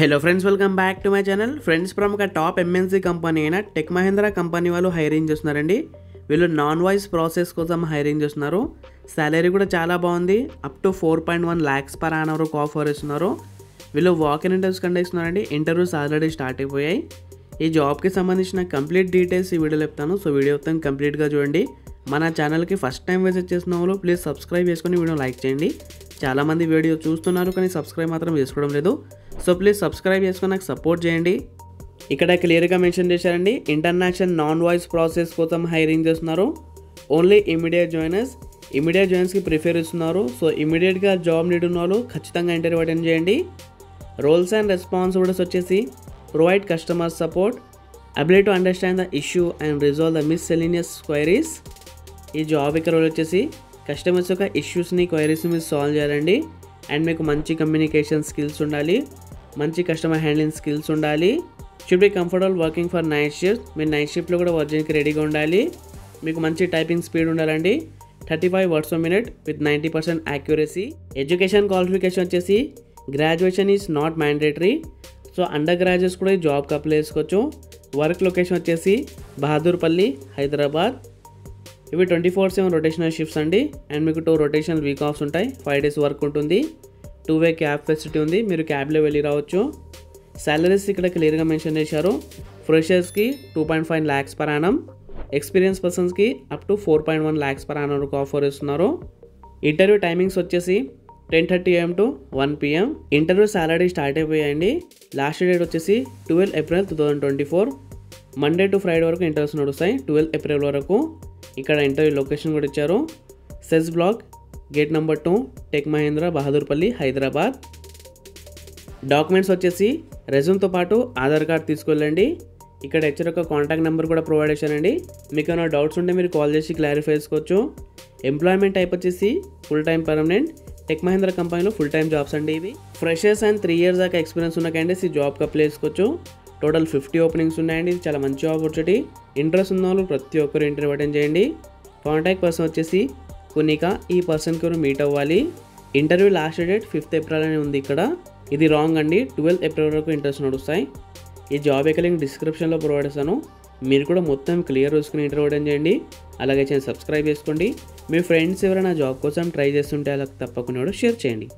Hello friends, welcome back to my channel. Friends, ప్రముఖ top MNC company అయిన tech Mahindra company వాళ్ళు hiring చేస్తున్నారండి. వీళ్ళు నాన్ వాయిస్ ప్రాసెస్ కోసం హైరింగ్ చేస్తున్నారు. సాలరీ కూడా చాలా బాగుంది. Up to 4.1 lakhs per annum వరకు ఆఫర్ ఇస్తున్నారు. వీళ్ళు వాక్-ఇన్ ఇంటర్వ్యూస్ కండక్ట్ చేస్తున్నారండి. ఇంటర్వ్యూస్ ఆల్రెడీ స్టార్ట్ అయిపోయాయి. ఈ జాబ్కి సంబంధించిన కంప్లీట్ డీటెయిల్స్ ఈ వీడియోలో చెప్తాను. సో వీడియో మొత్తం కంప్లీట్గా చూడండి. మన ఛానల్కి ఫస్ట్ టైం విజిట్ చేసిన వాళ్ళు ప్లీజ్ సబ్స్క్రైబ్ చేసుకొని వీడియో లైక్ చేయండి. చాలామంది వీడియో చూస్తున్నారు కానీ సబ్స్క్రైబ్ మాత్రం చేసుకోవడం లేదు. సో ప్లీజ్ సబ్స్క్రైబ్ చేసుకొని నాకు సపోర్ట్ చేయండి. ఇక్కడ క్లియర్గా మెన్షన్ చేశారండి, ఇంటర్నేషనల్ నాన్ వాయిస్ ప్రాసెస్ కోసం హైరింగ్ చేస్తున్నారు. ఓన్లీ ఇమీడియట్ జాయినర్స్కి ప్రిఫర్ ఇస్తున్నారు. సో ఇమీడియట్గా జాబ్ నీడ్ ఉన్న వాళ్ళు ఖచ్చితంగా ఇంటర్వ్యూ అటెండ్ చేయండి. రోల్స్ అండ్ రెస్పాన్సిబిలిటీస్ వచ్చేసి provide customer support, ability to understand the issue and resolve the miscellaneous queries. ఈ జాబ్ ఇక్కడ రోల్ వచ్చేసి కస్టమర్స్ యొక్క ఇష్యూస్ని, క్వైరీస్ని మీరు సాల్వ్ చేయాలండి. అండ్ మీకు మంచి కమ్యూనికేషన్ స్కిల్స్ ఉండాలి, మంచి కస్టమర్ హ్యాండ్లింగ్ స్కిల్స్ ఉండాలి. Should be comfortable working for night shift. మీరు నైట్ షిఫ్ట్లో కూడా వర్క్ చేయడానికి రెడీగా ఉండాలి. మీకు మంచి టైపింగ్ స్పీడ్ ఉండాలండి. 35 words per minute with 90% accuracy. Education qualification వచ్చేసి graduation is not mandatory. So undergraduates కూడా ఈ జాబ్కి అప్లై చేసుకోవచ్చు. వర్క్ లొకేషన్ వచ్చేసి బహదూర్పల్లి, హైదరాబాద్. ఇవి 24/7 రొటేషనల్ షిఫ్ట్స్ అండి. అండ్ మీకు 2 rotational వీక్ ఆఫ్స్ ఉంటాయి. 5 days వర్క్ ఉంటుంది. 2-way క్యాబ్ ఫెసిలిటీ ఉంది, మీరు క్యాబ్లో వెళ్ళి రావచ్చు. సాలరీస్ ఇక్కడ క్లియర్గా మెన్షన్ చేశారు. ఫ్రెషర్స్కి 2.5 lakhs per annum, ఎక్స్పీరియన్స్ పర్సన్స్కి up to 4.1 lakhs per annum వరకు ఆఫర్ ఇస్తున్నారు. ఇంటర్వ్యూ టైమింగ్స్ వచ్చేసి 10:30 AM to 1 PM. Interviews already start అయిపోయాయండి. లాస్ట్ డేట్ వచ్చేసి 12 April 2024. మండే టు ఫ్రైడే వరకు ఇంటర్వ్యూస్ నడుస్తాయి, 12 April వరకు. ఇక్కడ ఇంటర్వ్యూ లొకేషన్ కూడా ఇచ్చారు. CES block, gate number 2, Tech Mahindra, Bahadurpally, Hyderabad. Documents వచ్చేసి రెజ్యూమ్తో పాటు ఆధార్ కార్డ్ తీసుకెళ్ళండి. ఇక్కడ హెచ్ఆర్ యొక్క కాంటాక్ట్ నెంబర్ కూడా ప్రొవైడ్ చేశానండి. మీకు ఏమైనా డౌట్స్ ఉంటే మీరు కాల్ చేసి క్లారిఫై చేసుకోవచ్చు. ఎంప్లాయ్మెంట్ టైప్ వచ్చేసి full time permanent. Tech Mahindra కంపెనీలో ఫుల్ టైం జాబ్స్ అండి ఇవి. ఫ్రెషర్స్ అండ్ 3 years దాకా ఎక్స్పీరియన్స్ ఉన్న క్యాండిడేట్స్ ఈ జాబ్కి అప్లై చేసుకోవచ్చు. టోటల్ 50 ఓపెనింగ్స్ ఉన్నాయండి. ఇది చాలా మంచి ఆపర్చునిటీ. ఇంట్రెస్ట్ ఉన్న వాళ్ళు ప్రతి ఒక్కరు ఇంటర్వ్యూ అటెండ్ చేయండి. కాంటాక్ట్ పర్సన్ వచ్చేసి కునిక. ఈ పర్సన్కి ఎవరు మీట్ అవ్వాలి. Interview last date 5th April అని ఉంది ఇక్కడ. ఇది రాంగ్ అండి. 12 April వరకు ఇంట్రెస్ట్ నడుస్తాయి. ఈ జాబ్ యొక్క లింక్ డిస్క్రిప్షన్లో ప్రొవైడ్ చేస్తాను. మీరు కూడా మొత్తం క్లియర్ చూసుకుని ఇంటర్వ్యూ అటెండ్ చేయండి. అలాగే ఛానల్ సబ్స్క్రైబ్ చేసుకోండి. మీ ఫ్రెండ్స్ ఎవరైనా జాబ్ కోసం ట్రై చేస్తుంటే అలా తప్పకుండా షేర్ చేయండి.